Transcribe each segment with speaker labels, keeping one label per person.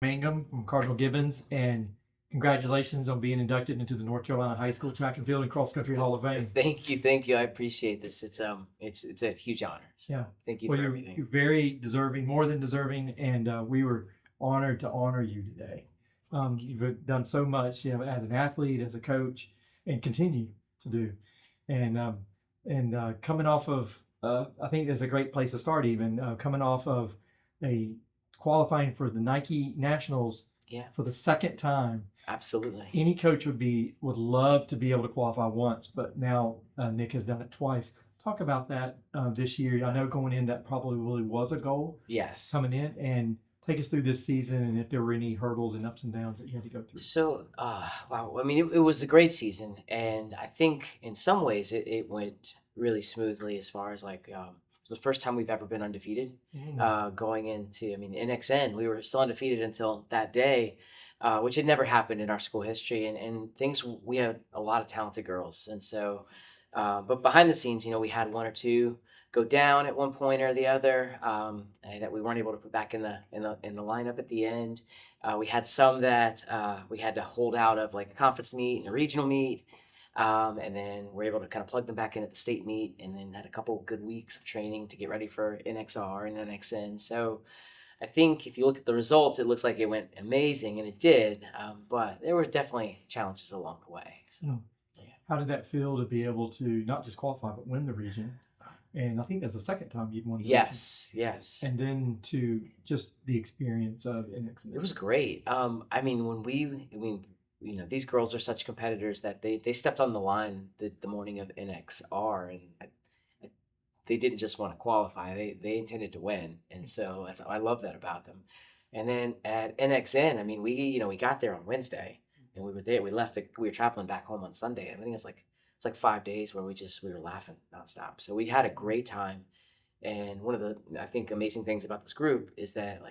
Speaker 1: Mangum from Cardinal Gibbons, and congratulations on being inducted into the North Carolina High School Track and Field and Cross Country Hall of Fame.
Speaker 2: Thank you. I appreciate this. It's a huge honor. So
Speaker 1: Yeah.
Speaker 2: thank you
Speaker 1: Well,
Speaker 2: for
Speaker 1: you're
Speaker 2: everything.
Speaker 1: very deserving, more than deserving, and we were honored to honor you today. You've done so much, as an athlete, as a coach, and continue to do. And coming off of, I think there's a great place to start. Even coming off of a qualifying for the Nike Nationals for the second time.
Speaker 2: Absolutely.
Speaker 1: Any coach would love to be able to qualify once, but now Nick has done it twice. Talk about that this year. I know going in that probably really was a goal.
Speaker 2: Yes.
Speaker 1: Coming in, and take us through this season and if there were any hurdles and ups and downs that you had to go through.
Speaker 2: So, wow. I mean, it was a great season, and I think in some ways it went really smoothly as far as it was the first time we've ever been undefeated. Going into, NXN, we were still undefeated until that day, which had never happened in our school history. And we had a lot of talented girls. And so, but behind the scenes, we had one or two go down at one point or the other, that we weren't able to put back in the lineup at the end. We had some that we had to hold out of, like a conference meet and a regional meet. And then we're able to kind of plug them back in at the state meet, and then had a couple good weeks of training to get ready for NXR and NXN. So I think if you look at the results, it looks like it went amazing, and it did. But there were definitely challenges along the way. So,
Speaker 1: How did that feel to be able to not just qualify, but win the region? And I think that's the second time you'd won the region.
Speaker 2: Yes.
Speaker 1: And then to just the experience of NXN.
Speaker 2: It was great. These girls are such competitors that they stepped on the line the morning of NXR, and they didn't just want to qualify; they intended to win, and so I love that about them. And then at NXN, we got there on Wednesday, and we were there. We left. We were traveling back home on Sunday. I think it's like 5 days where we were laughing nonstop. So we had a great time, and one of the, I think, amazing things about this group is that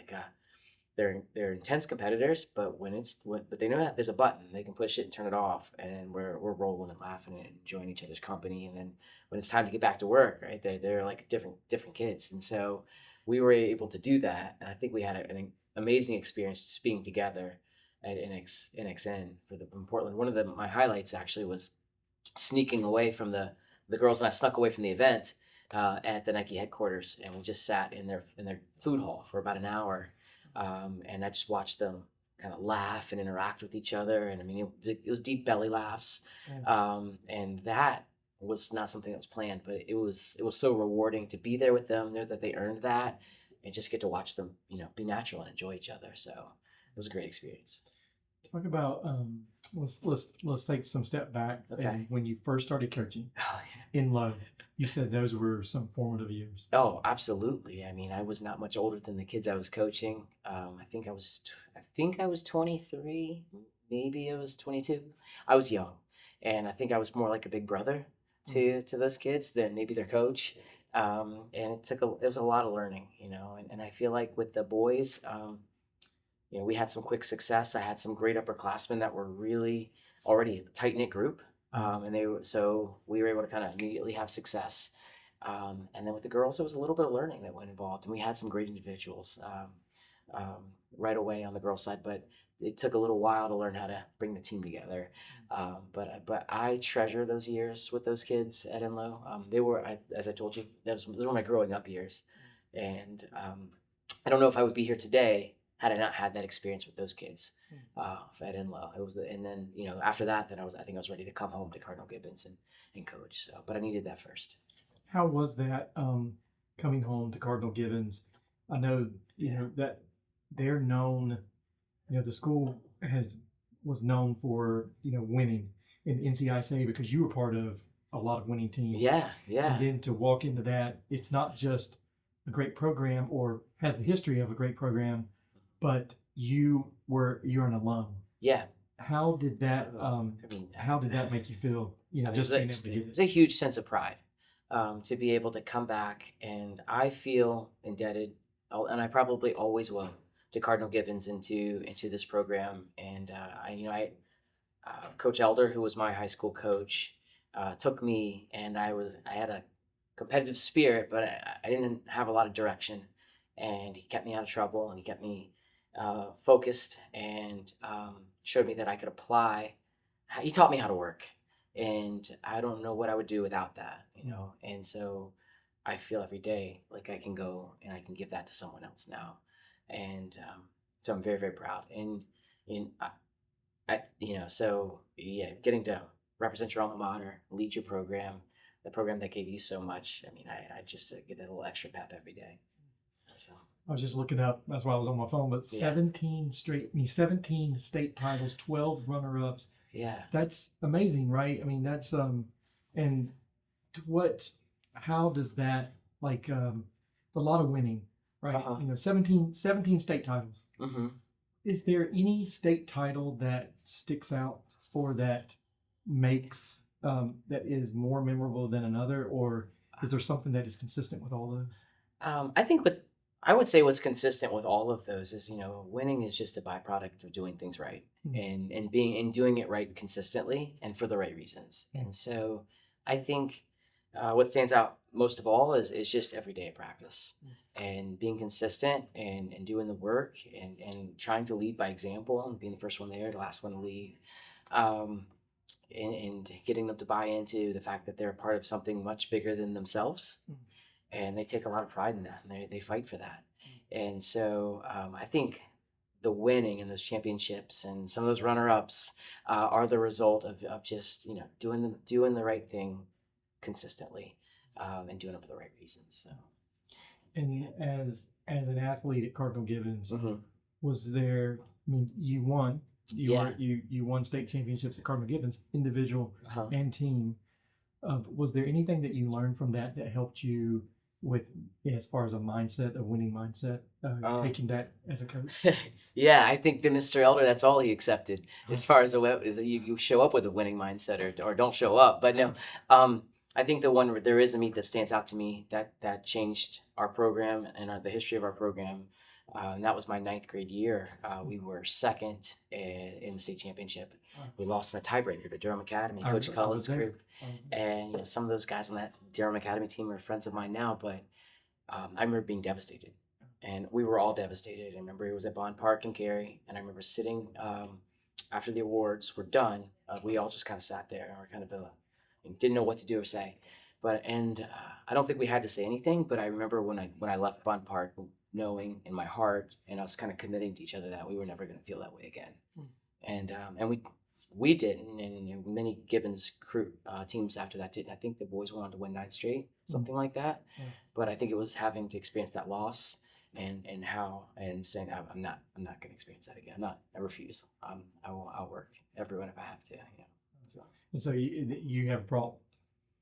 Speaker 2: they're intense competitors, but but they know that there's a button they can push it and turn it off, and we're rolling and laughing and enjoying each other's company. And then when it's time to get back to work, right, they're like different kids, and so we were able to do that. And I think we had an amazing experience just being together at NXN in Portland. One of my highlights actually was sneaking away from the girls, and I snuck away from the event at the Nike headquarters, and we just sat in their food hall for about an hour. And I just watched them kind of laugh and interact with each other. And it was deep belly laughs. And that was not something that was planned, but it was so rewarding to be there with them, know that they earned that, and just get to watch them, be natural and enjoy each other. So it was a great experience.
Speaker 1: Talk about, let's take some step back.
Speaker 2: Okay.
Speaker 1: And when you first started coaching in Low, you said those were some formative years.
Speaker 2: Oh, absolutely. I was not much older than the kids I was coaching. I think I was 23, maybe I was 22. I was young, and I think I was more like a big brother to those kids than maybe their coach. And it was a lot of learning, and I feel like with the boys, we had some quick success. I had some great upperclassmen that were really already a tight-knit group. So we were able to kind of immediately have success. And then with the girls, there was a little bit of learning that went involved, and we had some great individuals right away on the girls' side, but it took a little while to learn how to bring the team together. But I treasure those years with those kids at Enloe. They were, as I told you, those were my growing up years. And I don't know if I would be here today had I not had that experience with those kids at Enloe. And then after that, then I think I was ready to come home to Cardinal Gibbons and coach. So, but I needed that first.
Speaker 1: How was that coming home to Cardinal Gibbons? I know that they're known. The school was known for winning in NCHSAA because you were part of a lot of winning teams.
Speaker 2: Yeah.
Speaker 1: And then to walk into that, it's not just a great program or has the history of a great program, but you're an alum.
Speaker 2: Yeah.
Speaker 1: How did that make you feel? Just being able to get it.
Speaker 2: It's a huge sense of pride to be able to come back, and I feel indebted, and I probably always will, to Cardinal Gibbons into this program. And Coach Elder, who was my high school coach, took me, and I had a competitive spirit, but I didn't have a lot of direction, and he kept me out of trouble, and he kept me focused, and showed me that I could apply. He taught me how to work, and I don't know what I would do without that, you know. And so I feel every day like I can go and I can give that to someone else now, and so I'm very, very proud. And you know, so yeah, getting to represent your alma mater, lead your program, the program that gave you so much. I mean, I just get that little extra pep every day. So
Speaker 1: I was just looking up, that's why I was on my phone, but
Speaker 2: Yeah.
Speaker 1: 17 state titles, 12 runner-ups.
Speaker 2: yeah,
Speaker 1: That's amazing, right? I mean, that's and how does that, like, a lot of winning, right?
Speaker 2: Uh-huh.
Speaker 1: You know, 17 state titles.
Speaker 2: mm-hmm.
Speaker 1: Is there any state title that sticks out or that makes that is more memorable than another, or is there something that is consistent with all those?
Speaker 2: I would say what's consistent with all of those is, you know, winning is just a byproduct of doing things right,
Speaker 1: Mhm.
Speaker 2: and doing it right consistently and for the right reasons. And so I think what stands out most of all is just everyday practice and being consistent and doing the work and trying to lead by example and being the first one there, the last one to leave. Um, and getting them to buy into the fact that they're a part of something much bigger than themselves, and they take a lot of pride in that, and they fight for that. And so I think the winning and those championships and some of those runner-ups are the result of just, you know, doing the right thing consistently, and doing it for the right reasons. So
Speaker 1: And as an athlete at Cardinal Gibbons,
Speaker 2: Mhm.
Speaker 1: was there? I mean, you won.
Speaker 2: Yeah.
Speaker 1: You won state championships at Cardinal Gibbons, individual
Speaker 2: Uh-huh.
Speaker 1: and team. Was there anything that you learned from that helped you with, as far as a mindset, a winning mindset, taking that as a coach?
Speaker 2: Yeah, I think that Mr. Elder, that's all he accepted as far as is that you show up with a winning mindset, or don't show up. But no, I think the one where there is a meet that stands out to me that changed our program and the history of our program. And that was my ninth grade year. We were second in the state championship. We lost in a tiebreaker to Durham Academy, Coach Cullen's group. And you know, some of those guys on that Durham Academy team are friends of mine now, but I remember being devastated. And we were all devastated. I remember it was at Bond Park in Cary, and I remember sitting after the awards were done. We all just kind of sat there and were kind of and didn't know what to do or say. I don't think we had to say anything, but I remember when I left Bond Park, knowing in my heart and us kind of committing to each other that we were never going to feel that way again. And we didn't, and you know, many Gibbons crew teams after that didn't. I think the boys went on to win 9 straight, something like that. But I think it was having to experience that loss and saying I'm not going to experience that again. I refuse. I'll work everyone if I have to. You know.
Speaker 1: And so you have brought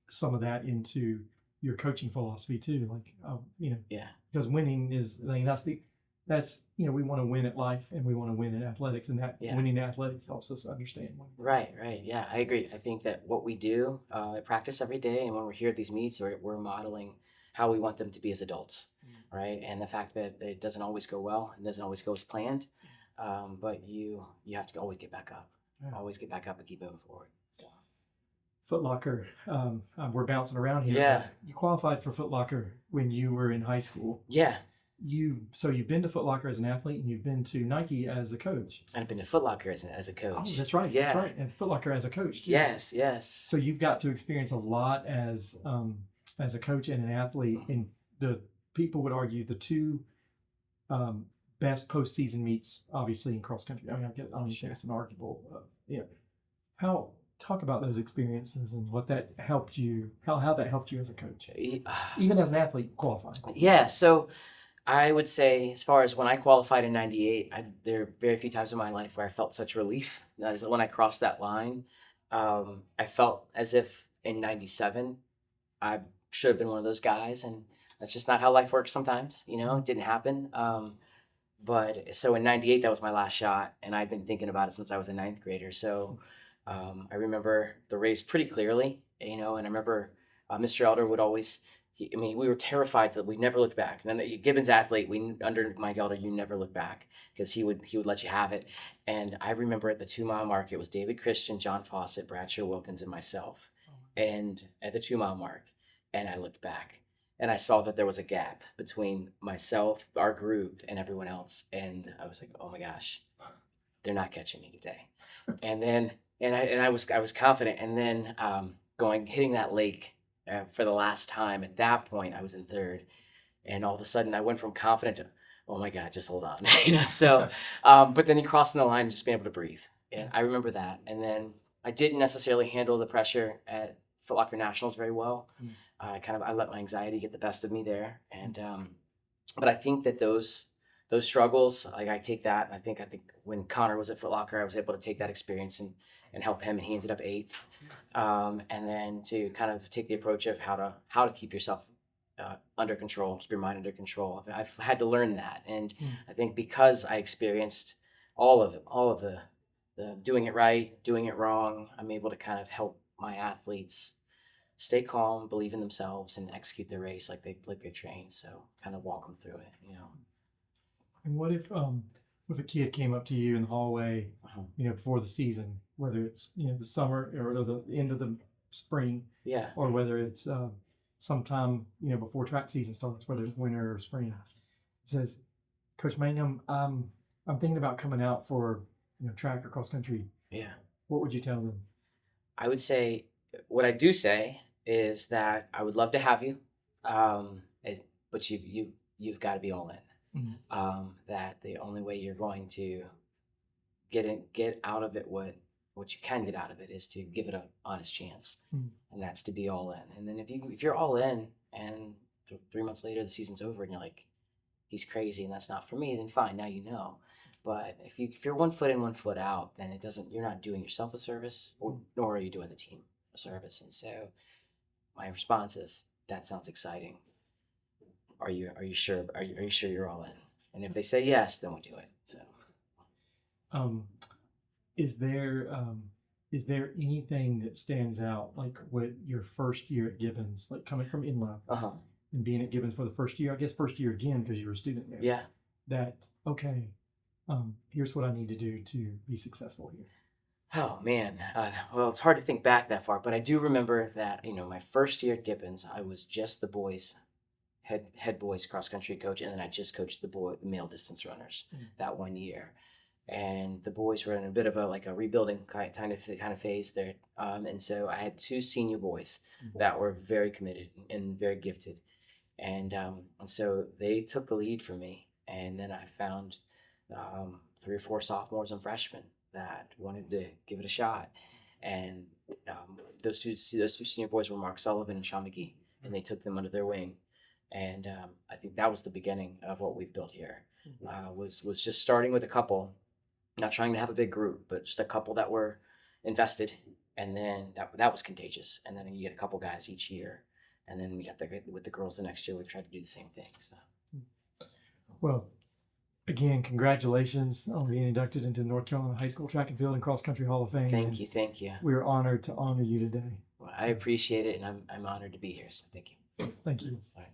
Speaker 1: some of that into your coaching philosophy too, like you know,
Speaker 2: Yeah.
Speaker 1: because winning is, I mean, that's you know, we want to win at life and we want to win in athletics, and that winning in athletics helps us understand winning.
Speaker 2: Right. Yeah, I agree. I think that what we do at practice every day, and when we're here at these meets, we're modeling how we want them to be as adults, right? And the fact that it doesn't always go well, it doesn't always go as planned, but you have to always get back up, always get back up and keep moving forward. So.
Speaker 1: Foot Locker, we're bouncing around here.
Speaker 2: Yeah.
Speaker 1: You qualified for Foot Locker when you were in high school.
Speaker 2: Yeah.
Speaker 1: You've been to Foot Locker as an athlete, and you've been to Nike as a coach.
Speaker 2: And I've been to Foot Locker as a coach.
Speaker 1: Oh, that's right.
Speaker 2: Yeah.
Speaker 1: That's right. And Foot Locker as a coach too.
Speaker 2: Yes.
Speaker 1: So you've got to experience a lot as a coach and an athlete. And the people would argue the two best postseason meets, obviously, in cross country. I mean, I don't think it's an arguable. Talk about those experiences and what that helped you. How that helped you as a coach, even as an athlete qualifying.
Speaker 2: Yeah. So I would say, as far as when I qualified in '98, there are very few times in my life where I felt such relief. That is when I crossed that line. I felt as if in '97 I should have been one of those guys, and that's just not how life works sometimes. You know, it didn't happen. But so in '98, that was my last shot, and I'd been thinking about it since I was a ninth grader. So I remember the race pretty clearly, you know, and I remember Mr. Elder would always. We were terrified that we never looked back. And then Gibbons athlete, under Mike Elder, you never look back because he would let you have it. And I remember at the 2-mile mark, it was David Christian, John Fawcett, Bradshaw Wilkins, and myself. And at the 2-mile mark, and I looked back, and I saw that there was a gap between myself, our group, and everyone else. And I was like, oh my gosh, they're not catching me today. And then, I was confident. And then hitting that lake for the last time. At that point, I was in third, and all of a sudden, I went from confident to, oh my God, just hold on. So, but then you crossing the line and just being able to breathe. And I remember that. And then I didn't necessarily handle the pressure at Foot Locker Nationals very well. I let my anxiety get the best of me there. And but I think that those struggles, like I take that, and I think when Connor was at Foot Locker, I was able to take that experience and help him, and he ended up 8th. And then to kind of take the approach of how to keep yourself under control, keep your mind under control. I've had to learn that, and I think because I experienced all of the doing it right, doing it wrong, I'm able to kind of help my athletes stay calm, believe in themselves, and execute their race like they train. So kind of walk them through it,
Speaker 1: And what if a kid came up to you in the hallway, before the season, whether it's the summer or the end of the spring, or whether it's sometime before track season starts, whether it's winter or spring, it says, Coach Mangum, I'm thinking about coming out for track or cross country. What would you tell them?
Speaker 2: I would say, what I do say is that I would love to have you, but you've got to be all in. That the only way you're going to get out of it what you can get out of it is to give it an honest chance, and that's to be all in. And then if you're all in, and 3 months later the season's over, and you're like, he's crazy and that's not for me, then fine, now you know. But if you're 1 foot in, 1 foot out, then you're not doing yourself a service, nor are you doing the team a service. And so my response is, that sounds exciting. Are you sure? Are you sure you're all in? And if they say yes, then we'll do it. So,
Speaker 1: is there anything that stands out, like with your first year at Gibbons, like coming from INLA and being at Gibbons for the first year? I guess first year again because you were a student there.
Speaker 2: Yeah.
Speaker 1: That here's what I need to do to be successful here.
Speaker 2: Oh man, well, it's hard to think back that far, but I do remember that my first year at Gibbons, I was just the boys head boys cross country coach, and then I just coached the male distance runners that 1 year, and the boys were in a bit of a rebuilding kind of phase there, and so I had 2 senior boys that were very committed and very gifted, and so they took the lead for me, and then I found 3 or 4 sophomores and freshmen that wanted to give it a shot, and those two senior boys were Mark Sullivan and Sean McGee, and they took them under their wing. And I think that was the beginning of what we've built here. Was just starting with a couple, not trying to have a big group, but just a couple that were invested, and then that was contagious. And then you get a couple guys each year, and then we got with the girls the next year. We've tried to do the same thing. So,
Speaker 1: well, again, congratulations on being inducted into North Carolina High School Track and Field and Cross Country Hall of Fame.
Speaker 2: Thank you.
Speaker 1: We are honored to honor you today.
Speaker 2: Well, I appreciate it, and I'm honored to be here. So thank you.
Speaker 1: Thank you.
Speaker 2: All right.